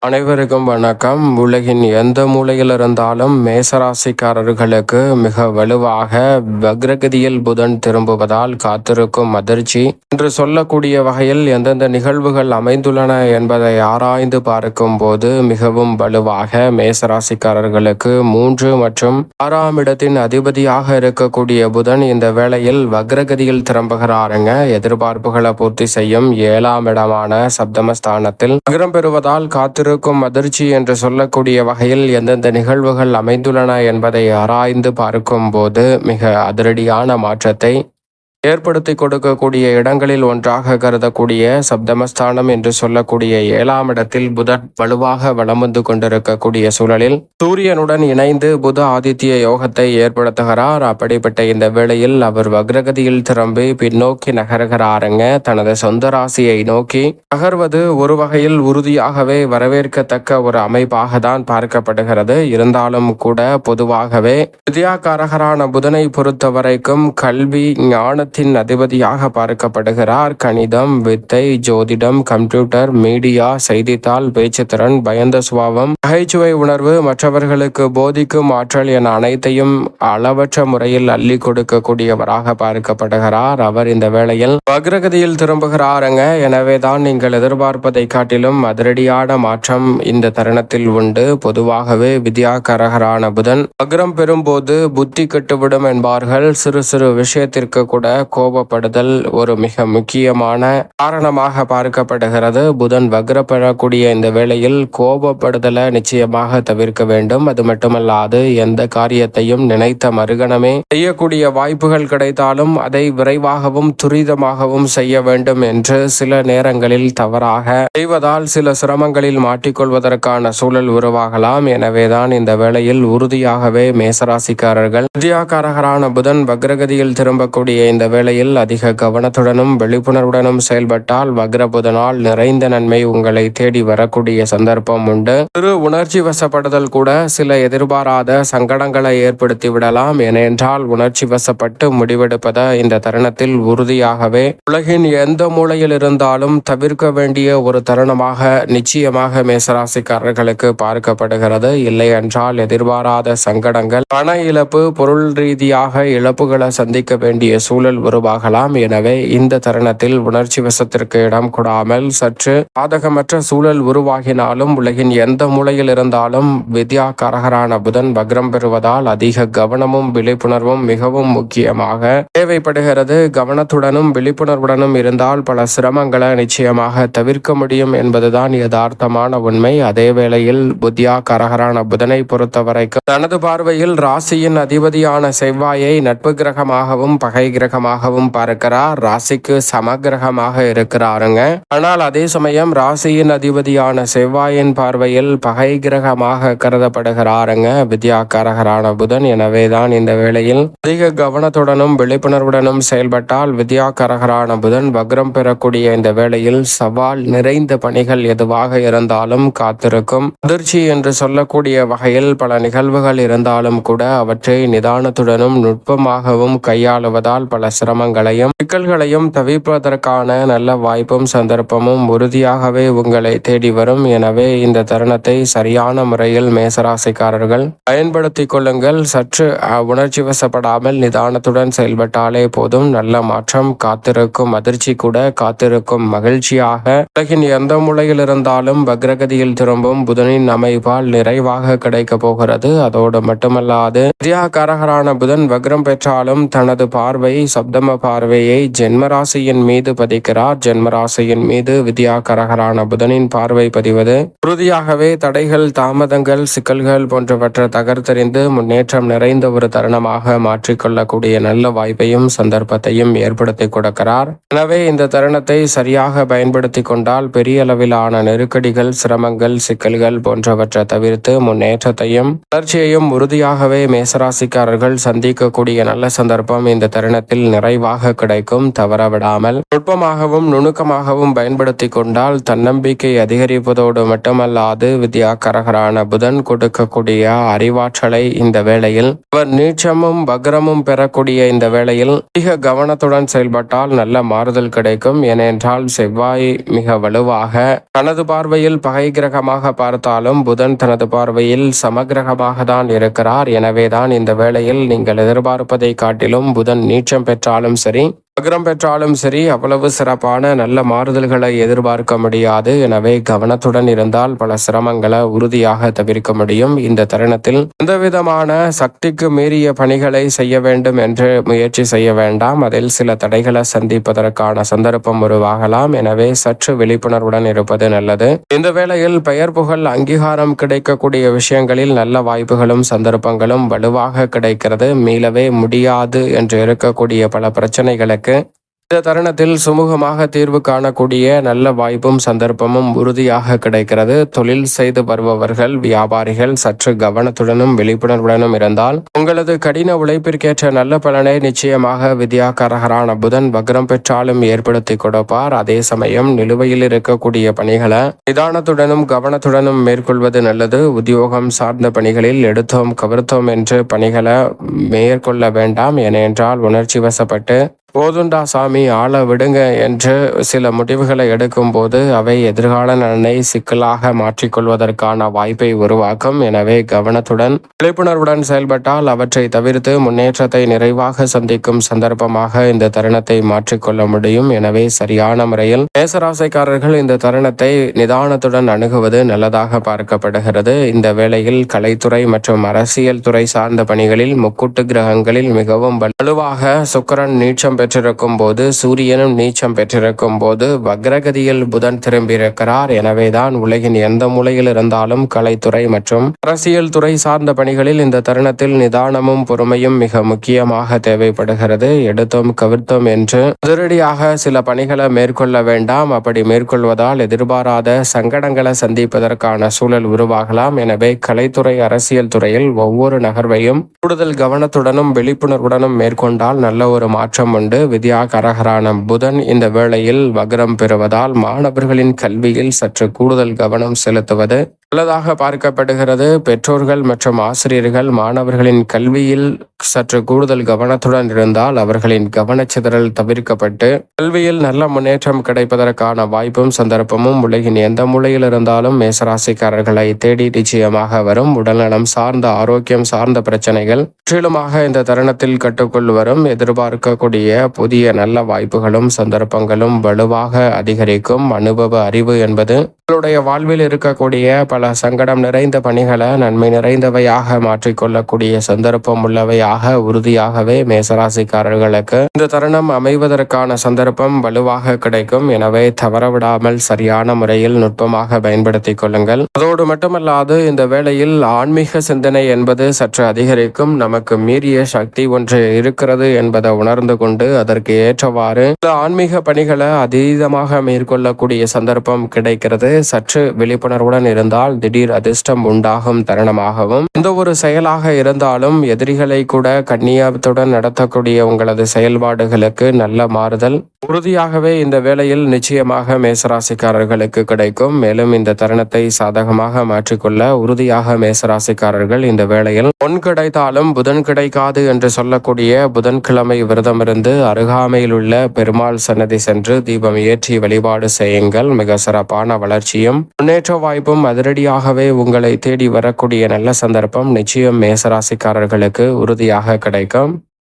அனைவருக்கும் வணக்கம். உலகின் எந்த மூலையில் இருந்தாலும் மேசராசிக்காரர்களுக்கு மிக வலுவாக வக்ரகதியில் புதன் திரும்புவதால் காத்திருக்கும் அதிர்ச்சி என்று சொல்லக்கூடிய வகையில் எந்தெந்த நிகழ்வுகள் அமைந்துள்ளன என்பதை ஆராய்ந்து பார்க்கும் போது மிகவும் வலுவாக மேசராசிக்காரர்களுக்கு 3 மற்றும் 6ஆம் இடத்தின் அதிபதியாக இருக்கக்கூடிய புதன் இந்த வேளையில் வக்ரகதியில் திரும்புகிறாருங்க. எதிர்பார்ப்புகளை பூர்த்தி செய்யும் 7ஆம் இடமான சப்தமஸ்தானத்தில் வக்ரம் பெறுவதால் காத்திருக்கும் அதிர்ச்சி என்று சொல்லக்கூடிய வகையில் எந்தெந்த நிகழ்வுகள் அமைந்துள்ளன என்பதை ஆராய்ந்து பார்க்கும் போது மிக அதிரடியான மாற்றத்தை ஏற்படுத்தி கொடுக்கக்கூடிய இடங்களில் ஒன்றாக கருதக்கூடிய சப்தமஸ்தானம் என்று சொல்லக்கூடிய 7ஆம் இடத்தில் புதன் வலுவாக வலம் வந்து கொண்டிருக்கக்கூடிய சூழலில் சூரியனுடன் இணைந்து புத ஆதித்ய யோகத்தை ஏற்படுத்துகிறார். அப்படிப்பட்ட இந்த வேளையில் அவர் வக்ரகதியில் திரும்பி பின்னோக்கி நகர்கிறாருங்க. தனது சொந்த ராசியை நோக்கி நகர்வது ஒரு வகையில் உறுதியாகவே வரவேற்கத்தக்க ஒரு அமைப்பாக தான் பார்க்கப்படுகிறது. இருந்தாலும் கூட பொதுவாகவே வித்யாகாரகரான புதனை பொறுத்த வரைக்கும் கல்வி ஞான அதிபதியாக பார்க்கப்படுகிறார். கணிதம், வித்தை, ஜோதிடம், கம்ப்யூட்டர், மீடியா, செய்தித்தாள், பேச்சுத்திறன், பயந்த சுபாவம், நகைச்சுவை உணர்வு, மற்றவர்களுக்கு போதிக்கும் ஆற்றல் என அனைத்தையும் அளவற்ற முறையில் அள்ளி கொடுக்கக்கூடியவராக பார்க்கப்படுகிறார். அவர் இந்த வேளையில் வக்ரகதியில் திரும்புகிறாருங்க. எனவேதான் நீங்கள் எதிர்பார்ப்பதை காட்டிலும் அதிரடியான மாற்றம் இந்த தருணத்தில் உண்டு. பொதுவாகவே வித்யாகாரகரான புதன் வக்ரம் பெறும்போது புத்தி கெட்டுவிடும் என்பார்கள். சிறு சிறு விஷயத்திற்கு கூட கோபப்படுதல் ஒரு மிக முக்கியமான காரணமாக பார்க்கப்படுகிறது. புதன் வக்ர பெறக்கூடிய இந்த வேளையில் கோபப்படுதலை நிச்சயமாக தவிர்க்க வேண்டும். அது மட்டுமல்லாது எந்த காரியத்தையும் நினைத்த மறுகணமே செய்யக்கூடிய வாய்ப்புகள் கிடைத்தாலும் அதை விரைவாகவும் துரிதமாகவும் செய்ய வேண்டும் என்று சில நேரங்களில் தவறாக செய்வதால் சில சிரமங்களில் மாட்டிக்கொள்வதற்கான சூழல் உருவாகலாம். எனவேதான் இந்த வேளையில் உறுதியாகவே மேசராசிக்காரர்கள் வித்யாகாரகரான புதன் வக்ரகதியில் திரும்பக்கூடிய இந்த வேளையில் அதிக கவனத்துடனும் விழிப்புணர்வுடனும் செயல்பட்டால் வக்ர புதனால் நிறைந்த நன்மை உங்களை தேடி வரக்கூடிய சந்தர்ப்பம் உண்டு. சிறு உணர்ச்சி வசப்படுதல் கூட சில எதிர்பாராத சங்கடங்களை ஏற்படுத்தி விடலாம். ஏனென்றால் உணர்ச்சி வசப்பட்டு முடிவெடுப்பதை இந்த தருணத்தில் உறுதியாகவே உலகின் எந்த மூலையில் இருந்தாலும் தவிர்க்க வேண்டிய ஒரு தருணமாக நிச்சயமாக மேசராசிக்காரர்களுக்கு பார்க்கப்படுகிறது. இல்லை என்றால் எதிர்பாராத சங்கடங்கள், பண இழப்பு, பொருள் ரீதியாக இழப்புகளை சந்திக்க வேண்டிய சூழல் உருவாகலாம். எனவே இந்த தருணத்தில் உணர்ச்சி வசத்திற்கு இடம் கொடாமல் சற்று பாதகமற்ற சூழல் உருவாகினாலும் உலகின் எந்த மூலையில் இருந்தாலும் வித்யாகாரகரான புதன் வக்ரம் பெறுவதால் அதிக கவனமும் விழிப்புணர்வும் மிகவும் முக்கியமாக தேவைப்படுகிறது. கவனத்துடனும் விழிப்புணர்வுடனும் இருந்தால் பல சிரமங்களை நிச்சயமாக தவிர்க்க முடியும் என்பதுதான் யதார்த்தமான உண்மை. அதே வேளையில் வித்யாகாரகரான புதனை பொறுத்தவரைக்கும் தனது பார்வையில் ராசியின் அதிபதியான செவ்வாயை நட்பு கிரகமாகவும் பகை கிரகமாகவும் பார்க்கிறார். ராசிக்கு சமகிரகமாக இருக்கிறாருங்க. ஆனால் அதே சமயம் ராசியின் அதிபதியான செவ்வாயின் பார்வையில் பகை கிரகமாக கருதப்படுகிறாருங்க வித்யாகாரகரான புதன். எனவேதான் இந்த வேளையில் அதிக கவனத்துடனும் விழிப்புணர்வுடனும் செயல்பட்டால் வித்யாகாரகரான புதன் வக்ரம் பெறக்கூடிய இந்த வேளையில் சவால் நிறைந்த பணிகள் எதுவாக இருந்தாலும் காத்திருக்கும் அதிர்ச்சி என்று சொல்லக்கூடிய வகையில் பல நிகழ்வுகள் இருந்தாலும் கூட அவற்றை நிதானத்துடனும் நுட்பமாகவும் கையாளுவதால் பல சிரமங்களையும் சிக்கல்களையும் தவிர்ப்பதற்கான நல்ல வாய்ப்பும் சந்தர்ப்பமும் உறுதியாகவே உங்களை தேடி வரும். எனவே இந்த தருணத்தை சரியான முறையில் மேசராசிக்காரர்கள் பயன்படுத்திக் கொள்ளுங்கள். சற்று உணர்ச்சி வசப்படாமல் நிதானத்துடன் செயல்பட்டாலே போதும். நல்ல மாற்றம் காத்திருக்கும் அதிர்ச்சி கூட காத்திருக்கும் மகிழ்ச்சியாக உலகின் எந்த மூலையில் இருந்தாலும் வக்ரகதியில் திரும்பும் புதனின் அமைப்பால் நிறைவாக கிடைக்க போகிறது. அதோடு மட்டுமல்லாது வித்யாகாரகரான புதன் வக்ரம் பெற்றாலும் தனது பார்வை சப்தம பார்வையை ஜென்மராசியின் மீது பதிக்கிறார். ஜென்மராசியின் மீது வித்யாகாரகரான புதனின் பார்வை பதிவது உறுதியாகவே தடைகள், தாமதங்கள், சிக்கல்கள் போன்றவற்றை தகர்த்தெறிந்து முன்னேற்றம் நிறைந்த ஒரு தருணமாக மாற்றிக்கொள்ளக்கூடிய நல்ல வாய்ப்பையும் சந்தர்ப்பத்தையும் ஏற்படுத்தி கொடுக்கிறார். எனவே இந்த தருணத்தை சரியாக பயன்படுத்தி கொண்டால் பெரிய அளவிலான நெருக்கடிகள், சிரமங்கள், சிக்கல்கள் போன்றவற்றை தவிர்த்து முன்னேற்றத்தையும் வளர்ச்சியையும் உறுதியாகவே மேசராசிக்காரர்கள் சந்திக்கக்கூடிய நல்ல சந்தர்ப்பம் இந்த தருணத்தில் நிறைவாக கிடைக்கும். தவறவிடாமல் நுட்பமாகவும் நுணுக்கமாகவும் பயன்படுத்தி கொண்டால் தன்னம்பிக்கை அதிகரிப்பதோடு மட்டுமல்லாது வித்யாகரகரான புதன் கொடுக்கக்கூடிய அறிவாற்றலை இந்த வேளையில் அவர் நீச்சமும் வக்ரமும் பெறக்கூடிய இந்த வேளையில் மிக கவனத்துடன் செயல்பட்டால் நல்ல மாறுதல் கிடைக்கும். ஏனென்றால் செவ்வாய் மிக வலுவாக தனது பார்வையில் பகை கிரகமாக பார்த்தாலும் புதன் தனது பார்வையில் சமகிரகமாக தான் இருக்கிறார். எனவேதான் இந்த வேளையில் நீங்கள் எதிர்பார்ப்பதை காட்டிலும் புதன் நீச்சம் பெற்றாலும் சரி வக்ரம் பெற்றாலும் சரி அவ்வளவு சிறப்பான நல்ல மாறுதல்களை எதிர்பார்க்க முடியாது. எனவே கவனத்துடன் இருந்தால் பல சிரமங்களை உறுதியாக தவிர்க்க முடியும். இந்த தருணத்தில் எந்தவிதமான சக்திக்கு மீறிய பணிகளை செய்ய வேண்டும் என்று முயற்சி செய்ய வேண்டாம். அதில் சில தடைகளை சந்திப்பதற்கான சந்தர்ப்பம் உருவாகலாம். எனவே சற்று விழிப்புணர்வுடன் இருப்பது நல்லது. இந்த வேளையில் பெயர் புகழ் அங்கீகாரம் கிடைக்கக்கூடிய விஷயங்களில் நல்ல வாய்ப்புகளும் சந்தர்ப்பங்களும் வலுவாக கிடைக்கிறது. மீளவே முடியாது என்று இருக்கக்கூடிய பல பிரச்சனைகளுக்கு இந்த தருணத்தில் சுமூகமாக தீர்வு காணக்கூடிய நல்ல வாய்ப்பும் சந்தர்ப்பமும் உறுதியாக கிடைக்கிறது. தொழில் செய்து வருபவர்கள் வியாபாரிகள் சற்று கவனத்துடனும் விழிப்புணர்வுடனும் இருந்தால் உங்களது கடின உழைப்பிற்கேற்ற நல்ல பலனை நிச்சயமாக வித்யாகரகரான புதன் வக்ரம் பெற்றாலும் ஏற்படுத்தி கொடுப்பார். அதே சமயம் நிலுவையில் இருக்கக்கூடிய பணிகளை நிதானத்துடனும் கவனத்துடனும் மேற்கொள்வது நல்லது. உத்தியோகம் சார்ந்த பணிகளில் எடுத்தோம் கவர்த்தோம் என்று பணிகளை மேற்கொள்ள வேண்டாம். ஏனென்றால் உணர்ச்சி வசப்பட்டு போதுண்டா சாமி ஆள விடுங்க என்று சில முடிவுகளை எடுக்கும் போது அவை எதிர்கால நலனை சிக்கலாக மாற்றிக்கொள்வதற்கான வாய்ப்பை உருவாக்கும். எனவே கவனத்துடன் விழிப்புணர்வுடன் செயல்பட்டால் அவற்றை தவிர்த்து முன்னேற்றத்தை நிறைவாக சந்திக்கும் சந்தர்ப்பமாக இந்த தருணத்தை மாற்றிக்கொள்ள முடியும். எனவே சரியான முறையில் மேசராசிக்காரர்கள் இந்த தருணத்தை நிதானத்துடன் அணுகுவது நல்லதாக பார்க்கப்படுகிறது. இந்த வேளையில் கலைத்துறை மற்றும் அரசியல் துறை சார்ந்த பணிகளில் முக்கூட்டு கிரகங்களில் மிகவும் வலுவாக சுக்கிரன் நீச்சம் பெற்றிருக்கும் போது சூரியனும் நீச்சம் பெற்றிருக்கும் போது வக்ரகதியில் புதன் திரும்பியிருக்கிறார். எனவேதான் உலகின் எந்த மூலையில் இருந்தாலும் கலைத்துறை மற்றும் அரசியல் துறை சார்ந்த பணிகளில் இந்த தருணத்தில் நிதானமும் பொறுமையும் மிக முக்கியமாக தேவைப்படுகிறது. எடுத்தோம் கவிர்த்தோம் என்று அதிரடியாக சில பணிகளை மேற்கொள்ள வேண்டாம். அப்படி மேற்கொள்வதால் எதிர்பாராத சங்கடங்களை சந்திப்பதற்கான சூழல் உருவாகலாம். எனவே கலைத்துறை அரசியல் துறையில் ஒவ்வொரு நகர்வையும் கூடுதல் கவனத்துடனும் விழிப்புணர்வுடனும் மேற்கொண்டால் நல்ல ஒரு மாற்றம் உண்டு. வித்யாகரகரான புதன் இந்த வேளையில் வக்ரம் பெறுவதால் மாணவர்களின் கல்வியில் சற்று கூடுதல் கவனம் செலுத்துவது நல்லதாக பார்க்கப்படுகிறது. பெற்றோர்கள் மற்றும் ஆசிரியர்கள் மாணவர்களின் கல்வியில் சற்று கூடுதல் கவனத்துடன் இருந்தால் அவர்களின் கவனச்சிதறல் தவிர்க்கப்பட்டு கல்வியில் நல்ல முன்னேற்றம் கிடைப்பதற்கான வாய்ப்பும் சந்தர்ப்பமும் உலகின் எந்த மூலையில் இருந்தாலும் மேசராசிக்காரர்களை தேடி நிச்சயமாக வரும். உடல்நலம் சார்ந்த ஆரோக்கியம் சார்ந்த பிரச்சனைகள் முற்றிலுமாக இந்த தருணத்தில் கட்டுக்குள் வரும். எதிர்பார்க்கக்கூடிய புதிய நல்ல வாய்ப்புகளும் சந்தர்ப்பங்களும் வலுவாக அதிகரிக்கும். அனுபவ அறிவு என்பது உங்களுடைய வாழ்வில் இருக்கக்கூடிய பல சங்கடம் நிறைந்த பணிகளை நன்மை நிறைந்தவையாக மாற்றிக்கொள்ளக்கூடிய சந்தர்ப்பம் உள்ளவையாக உறுதியாகவே மேசராசிக்காரர்களுக்கு இந்த தருணம் அமைவதற்கான சந்தர்ப்பம் வலுவாக கிடைக்கும். எனவே தவறவிடாமல் சரியான முறையில் நுட்பமாக பயன்படுத்திக் கொள்ளுங்கள். அதோடு மட்டுமல்லாது இந்த வேளையில் ஆன்மீக சிந்தனை என்பது சற்று அதிகரிக்கும். நமக்கு மீறிய சக்தி ஒன்று இருக்கிறது என்பதை உணர்ந்து கொண்டு அதற்கு ஏற்றவாறு ஆன்மீக பணிகளை அதீதமாக மேற்கொள்ளக்கூடிய சந்தர்ப்பம் கிடைக்கிறது. சற்று விழிப்புணர்வுடன் இருந்தால் திடீர் அதிர்ஷ்டம் உண்டாகும் தருணமாகவும் எந்த ஒரு செயலாக இருந்தாலும் எதிரிகளை கூட கண்ணியத்துடன் நடத்தக்கூடிய உங்களது செயல்பாடுகளுக்கு நல்ல மாறுதல் உறுதியாகவே இந்த வேளையில் நிச்சயமாக மேசராசிக்காரர்களுக்கு கிடைக்கும். மேலும் இந்த தருணத்தை சாதகமாக மாற்றிக்கொள்ள உறுதியாக மேசராசிக்காரர்கள் இந்த வேளையில் பொன் கிடைத்தாலும் புதன் கிடைக்காது என்று சொல்லக்கூடிய புதன்கிழமை விரதமிருந்து அருகாமையில் உள்ள பெருமாள் சன்னதி சென்று தீபம் ஏற்றி வழிபாடு செய்யுங்கள். மிக சிறப்பான வளர்ச்சியும் முன்னேற்ற வாய்ப்பும் அதிரடியாகவே உங்களை தேடி வரக்கூடிய நல்ல சந்தர்ப்பம் நிச்சயம் மேசராசிக்காரர்களுக்கு உறுதியாக கிடைக்கும்.